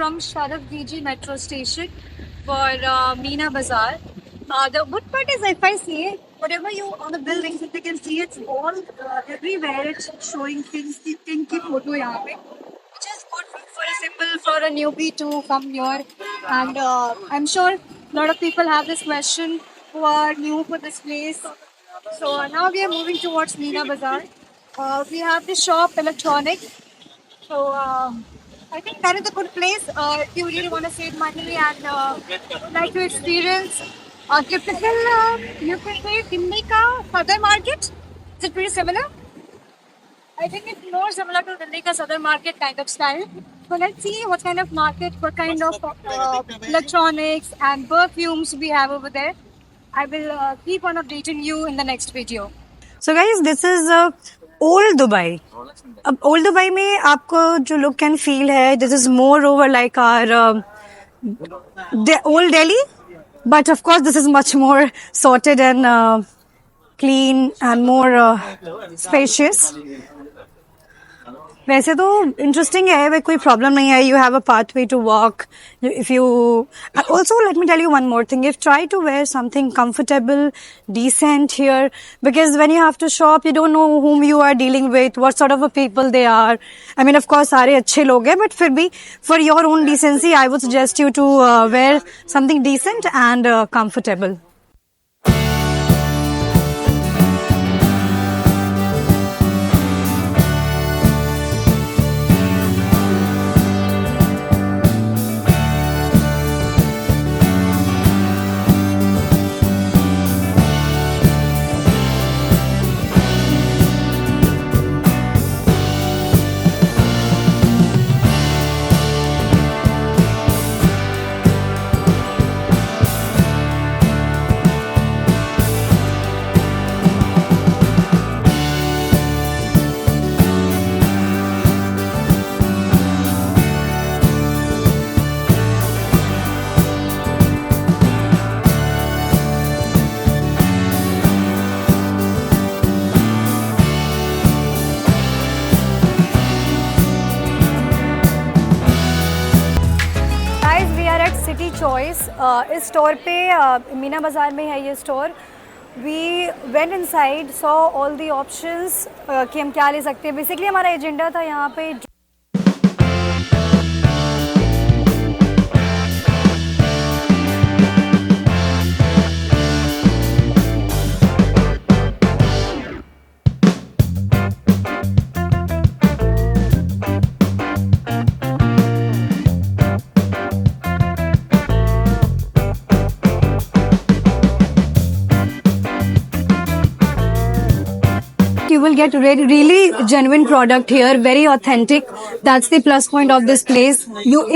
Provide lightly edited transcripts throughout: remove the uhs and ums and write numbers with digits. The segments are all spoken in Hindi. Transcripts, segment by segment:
from Sharaf DG metro station for Meena Bazaar. The good part is if I see it, whatever you on the buildings, if you can see it's all everywhere. It's showing things. Tinky photo यहाँ पे, which is good for a simple for a newbie to come here. And I'm sure a lot of people have this question who are new for this place. So now we are moving towards Meena Bazaar. We have the shop electronic. So I think that is a good place if you really want to save money and like to experience typical, you can say, Delhi ka Southern market. Is it pretty similar? I think it's more similar to Delhi ka Southern market kind of style. So let's see what kind of market, what kind of electronics and perfumes we have over there. I will keep on updating you in the next video. So guys, this is old Dubai. अब old Dubai में आपको जो look and feel है, this is more over like our old Delhi, but of course this is much more sorted and clean and more spacious. वैसे तो इंटरेस्टिंग है, वैसे कोई प्रॉब्लम नहीं है. You have a pathway to walk. If you also let me tell you one more thing, if try to wear something comfortable decent here, because when you have to shop you don't know whom you are dealing with, what sort of a people they are. I mean, of course सारे अच्छे लोग हैं, but फिर भी for your own decency I would suggest you to wear something decent and comfortable. Choice इस स्टोर पे मीना बाज़ार में है ये store. We went inside, saw all the options कि हम क्या ले सकते हैं. बेसिकली हमारा एजेंडा था यहाँ पे you will get really genuine product here, very authentic. That's the plus point of this place.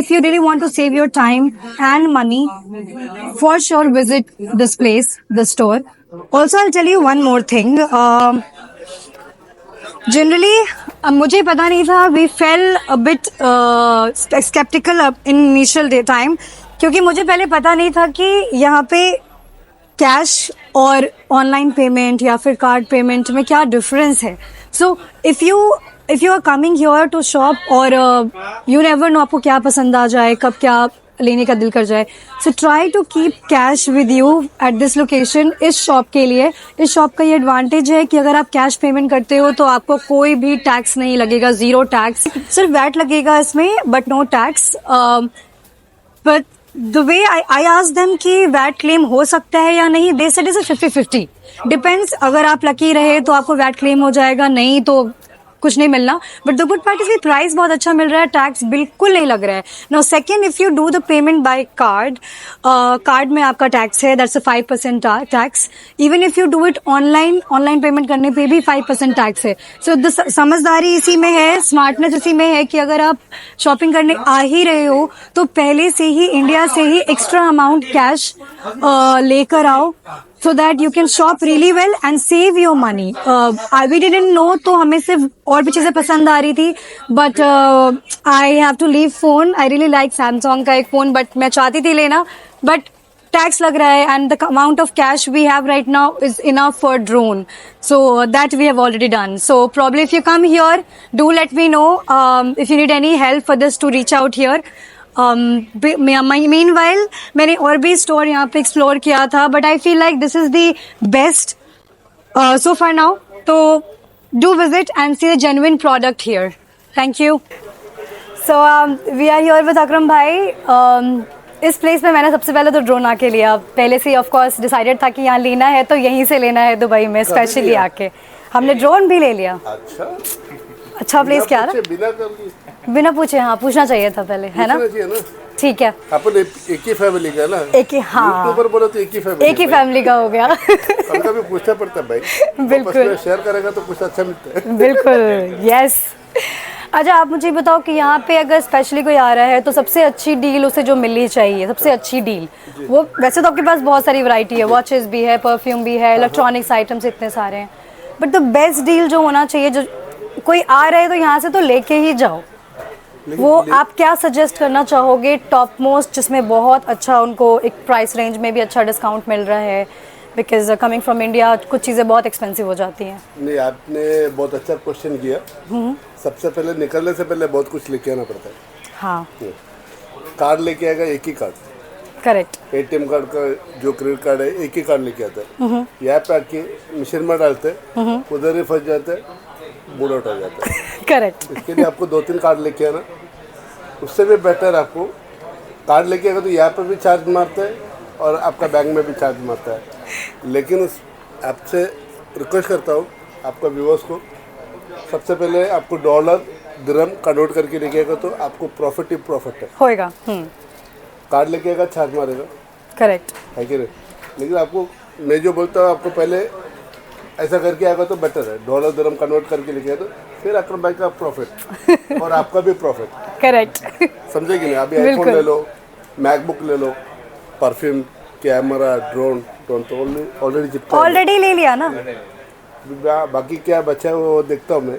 If you really want to save your time and money, for sure visit this place, the store. Also, I'll tell you one more thing. Generally, मुझे पता नहीं था. We fell a bit skeptical in initial time, क्योंकि मुझे पहले पता नहीं था कि यहाँ पे कैश और ऑनलाइन पेमेंट या फिर कार्ड पेमेंट में क्या डिफरेंस है. So if you are coming here to shop और यू नेवर नो आपको क्या पसंद आ जाए, कब क्या लेने का दिल कर जाए. So try to keep cash with you at this location. इस शॉप के लिए, इस शॉप का ये एडवांटेज है कि अगर आप कैश पेमेंट करते हो तो आपको कोई भी टैक्स नहीं लगेगा, जीरो टैक्स. सिर्फ वैट लगेगा इसमें, but no tax. But the way I asked them कि वैट क्लेम हो सकता है या नहीं, they said it's a 50-50. Depends. अगर आप लकी रहे तो आपको वैट क्लेम हो जाएगा, नहीं तो कुछ नहीं मिलना. But the good part is कि प्राइस बहुत अच्छा मिल रहा है, टैक्स बिल्कुल नहीं लग रहा है. Now second, if you do the payment by card, card में आपका टैक्स है, that's a 5% tax. Even if you do it online payment करने पे भी 5% टैक्स है. सो द समझदारी इसी में है, स्मार्टनेस इसी में है कि अगर आप शॉपिंग करने आ ही रहे हो तो पहले से ही इंडिया से ही एक्स्ट्रा अमाउंट कैश लेकर आओ, so that you can shop really well and save your money. We didn't know, तो हमें सिर्फ और भी चीजें पसंद आ रही थी. But I have to leave phone. I really like Samsung का एक phone, but मैं चाहती थी लेना, but टैक्स लग रहा है. and the amount of cash we have right now is enough for drone, so that we have already done. So probably if you come here, do let me know if you need any help for this to reach out here. Meanwhile मैंने और भी स्टोर यहाँ पे एक्सप्लोर किया था, but I feel like this is the best so far now. So do visit and see the genuine product here. Thank you. So we are here with Akram bhai. इस प्लेस में मैंने सबसे पहले तो ड्रोन आके लिया. पहले से ऑफ कोर्स डिसाइडेड था कि यहाँ लेना है तो यहीं से लेना है दुबई में स्पेशली आके. हमने ड्रोन भी ले लिया. अच्छा प्लेस क्या रहा? बिना पूछे. हाँ पूछना चाहिए था पहले, है ना? ठीक है. अपन एक ही फैमिली का ना. एक ही. हाँ ऊपर बोला तो एक ही फैमिली का हो गया. कभी पूछना पड़ता है भाई. बिल्कुल शेयर करेगा तो कुछ अच्छा मिलता है. बिल्कुल. यस. अच्छा आप मुझे बताओ कि यहाँ पे अगर स्पेशली कोई आ रहा है तो सबसे अच्छी डील उसे जो मिलनी चाहिए, सबसे अच्छी डील वो, वैसे तो आपके पास बहुत सारी वैरायटी है, वॉचेस भी है, परफ्यूम भी है, इलेक्ट्रॉनिक्स आइटम्स इतने सारे हैं, बट द बेस्ट डील जो होना चाहिए, जो कोई आ रहा है तो यहाँ से तो लेके ही जाओ, वो आप क्या सजेस्ट करना चाहोगे टॉप मोस्ट, जिसमें बहुत अच्छा उनको एक प्राइस रेंज में भी अच्छा डिस्काउंट मिल रहा है, बिकॉज कमिंग फ्रॉम इंडिया कुछ चीज़ें बहुत एक्सपेंसिव हो जाती हैं. नहीं, आपने बहुत अच्छा क्वेश्चन किया. सबसे पहले निकलने से पहले बहुत कुछ लेके आना पड़ता है. हाँ. कार्ड लेके आएगा एक ही कार्ड. करेक्ट. एटीएम कार्ड का जो क्रेडिट कार्ड है एक ही कार्ड लेके आता है. यहाँ पे आके मशीन में डालते हैं, उधर ही फंस जाते हैं, मूड आउट हो जाता है. करेक्ट. इसके लिए आपको 2-3 कार्ड लेके आना. उससे भी बेटर आपको कार्ड लेके आएगा तो यहाँ पे भी चार्ज मारते हैं और आपका बैंक में भी चार्ज मारता है. लेकिन आपसे रिक्वेस्ट करता हूँ आपका व्यूअर्स को, सबसे पहले आपको डॉलर दिरहम कन्वर्ट करके लेके आएगा तो आपको प्रॉफिट ही प्रॉफिट है होएगा. कार्ड लेके आएगा चार्ज मारेगा. करेक्ट है कि नहीं? लेकिन आपको मैं जो बोलता हूँ आपको पहले ऐसा करके आएगा तो बेटर है. डॉलर दिरहम कन्वर्ट करके लेके आए तो फिर अकरम भाई का प्रॉफिट और आपका भी प्रॉफिट. करेक्ट. समझे कि नहीं? अभी आईफोन ले लो, मैकबुक ले लो, परफ्यूम, कैमरा, ड्रोन तो ऑलरेडी चिपका, ऑलरेडी ले लिया ना. बाकी क्या बचा है वो देखता हूँ मैं.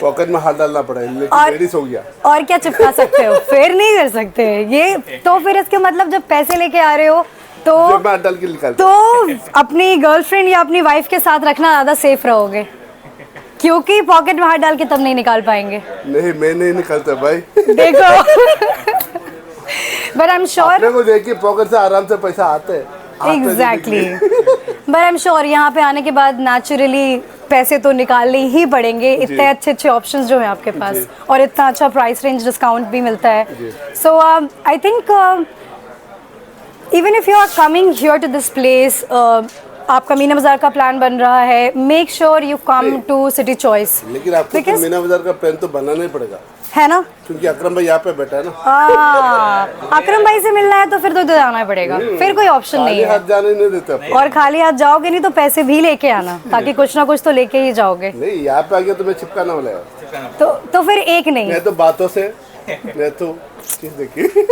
पॉकेट में हाथ डालना पड़ा है, लेकिन लेडीज हो गया. और क्या चिपका सकते हो? फिर नहीं कर सकते ये तो. फिर इसके मतलब जब पैसे लेके आ रहे हो तो हाथ डाल के निकाल तो अपनी गर्लफ्रेंड या अपनी वाइफ के साथ रखना ज्यादा सेफ रहोगे, क्योंकि पॉकेट में हाथ डाल के तब नहीं निकाल पाएंगे. नहीं, मैं नहीं निकालता भाई. देखो. बट आई एम श्योर को देखिए पॉकेट से आराम से पैसा आते हैं. Exactly. But I am sure यहाँ पे आने के बाद नेचुरली पैसे तो निकालने ही पड़ेंगे. इतने अच्छे अच्छे ऑप्शंस जो हैं आपके पास और इतना अच्छा प्राइस रेंज डिस्काउंट भी मिलता है. So I think even if you are coming here to this place, आपका मीना बाजार का प्लान बन रहा है, make sure you come to City Choice. लेकिन आपको तो मीना बाजार का प्लान तो बनाना ही पड़ेगा, है ना? क्योंकि अकरम भाई यहाँ पे बैठा है ना. अकरम भाई से मिलना है तो फिर तो जाना ही पड़ेगा. फिर कोई ऑप्शन नहीं है. हाथ जाने नहीं देते. और खाली हाथ जाओगे नहीं तो पैसे भी लेके आना, ताकि कुछ ना कुछ तो लेके ही जाओगे. नहीं, यहाँ पे आ गया तो मैं चिपकाना वाला है. तो फिर एक नहीं, मैं तो बातों से, मैं तो देखिए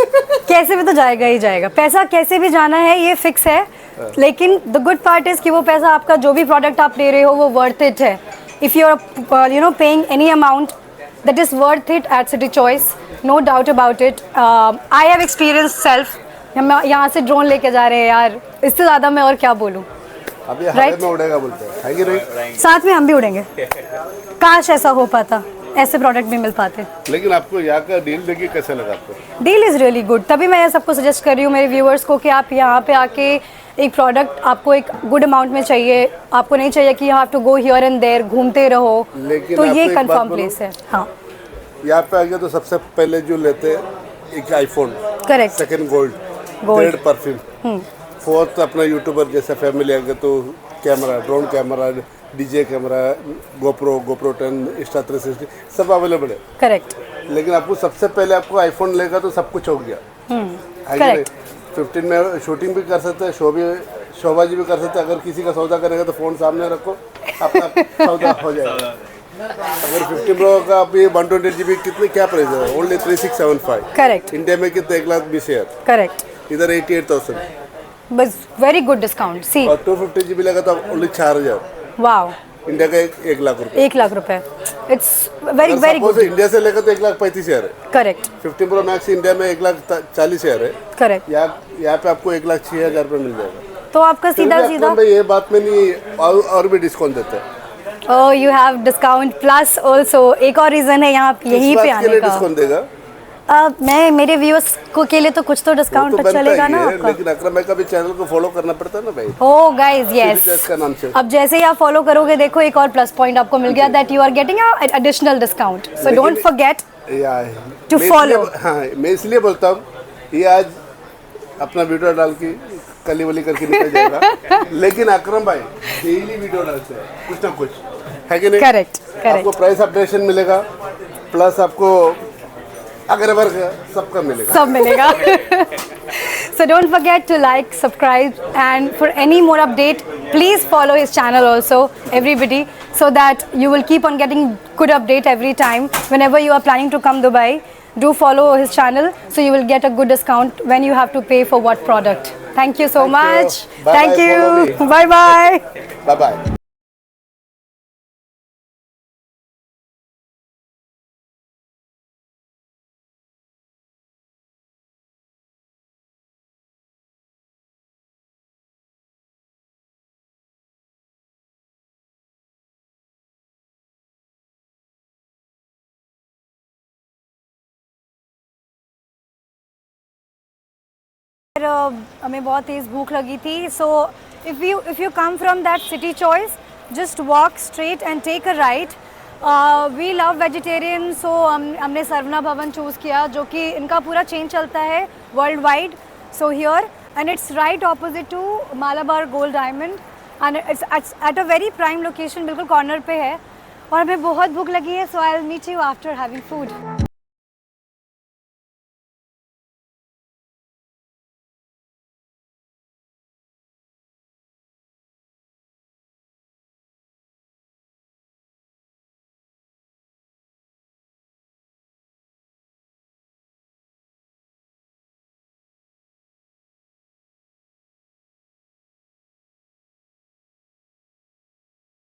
कैसे भी तो जाएगा ही जाएगा. पैसा कैसे भी जाना है ये फिक्स है. लेकिन द गुड पार्ट इज कि वो पैसा आपका जो भी प्रोडक्ट आप ले रहे हो वो वर्थ इट है. If you are you know paying any amount that is worth it at City Choice, no doubt about it. I have experienced self. हम यहाँ से ड्रोन लेके जा रहे हैं यार, इससे ज़्यादा मैं और क्या बोलूँ. अभी हवा में उड़ेगा बोलते हैं, है कि नहीं? साथ में हम भी उड़ेंगे. काश ऐसा हो पाता, ऐसे प्रोडक्ट भी मिल पाते. लेकिन आपको यहाँ का डील देखिए कैसा लगा आपको? Deal is really good. तभी मैं सबको सजेस्ट कर रही हूँ मेरे व्यूअर्स को कि आप यहाँ पे आके एक प्रोडक्ट आपको एक गुड अमाउंट में चाहिए. आपको नहीं चाहिए कि you have to go here and there, घूमते रहो. तो ये कंफर्म प्लेस है. हाँ, यहाँ पे आ गया तो सबसे पहले जो लेते हैं एक iPhone. Correct. Second gold. Third perfume. Fourth अपना यूट्यूबर जैसा फैमिली आ गया तो camera, drone camera, DJ camera, GoPro 10, Insta 360 सब अवेलेबल है. करेक्ट. लेकिन आपको सबसे पहले आपको आईफोन लेगा तो सब कुछ हो गया. करेक्ट. 15 में शूटिंग भी कर सकते हैं, शोबाजी भी कर सकते हैं. अगर किसी का सौदा करेगा तो फ़ोन सामने रखो, अपना सौदा हो जाएगा. अगर 15 प्रो का अभी 128 GB कितने क्या प्राइस है? ओनली 3675. करेक्ट. इंडिया में कितने 1,20,000. करेक्ट. इधर 88,000. बस वेरी गुड डिस्काउंट. सी और 250 GB लगा तो ओनली 4,000. वाओ. इंडिया का 1 लाख रुपए. 1 लाख रुपए. It's very very good. India से लेकर तो 1,35,000 है. करेक्ट. 15 प्रो मैक्स इंडिया में 1,40,000 है. करेक्ट. यहाँ पे आपको 1,06,000 रुपए मिल जाएगा. तो आपका सीधा ये बात में नहीं, और भी डिस्काउंट देते हैं. You have discount plus also. एक और रीजन है यहाँ यहीं पे आने का. डिस्काउंट देगा मैं मेरे व्यूअर्स को के लिए तो कुछ तो डिस्काउंट वो तो बनता चलेगा ही ना है, आपका। लेकिन अकरम भाई का भी चैनल को फॉलो करना पड़ता है ना भाई। ओ गाइस City यस, Choice का नाम से। अब जैसे ही आप फॉलो करोगे देखो एक और प्लस पॉइंट आपको मिल गया, that you are getting additional discount, so don't forget या To मैं follow. इसलिए- हाँ, मैं इसलिए बोलता हूँ ये आज अपना वीडियो डाल के कली वली करके निकल जाएगा, लेकिन अकरम भाई डेली वीडियो डालते हैं कुछ ना कुछ, है कि नहीं? करेक्ट आपको करेक्ट, प्राइस अपडेशन मिलेगा, प्लस आपको अगर वर्ग सबका मिलेगा। सब मिलेगा। So don't forget to like, subscribe, and for any more update, please follow his channel also, everybody, so that you will keep on getting good update every time. Whenever you are planning to come Dubai, do follow his channel, so you will get a good discount when you have to pay for what product. Thank you so Thank you. much. Bye-bye, Thank follow you. me. Bye bye. Bye bye. हमें बहुत तेज़ भूख लगी थी, so if you come from that City Choice, just walk straight and take a right. We love vegetarian, so हमने सरवना भवन चूज़ किया, जो कि इनका पूरा चेन चलता है worldwide, so here, and it's right opposite to Malabar Gold Diamond, and it's at a very prime location, बिल्कुल कॉर्नर पे है, और हमें बहुत भूख लगी है, so I will meet you after having food.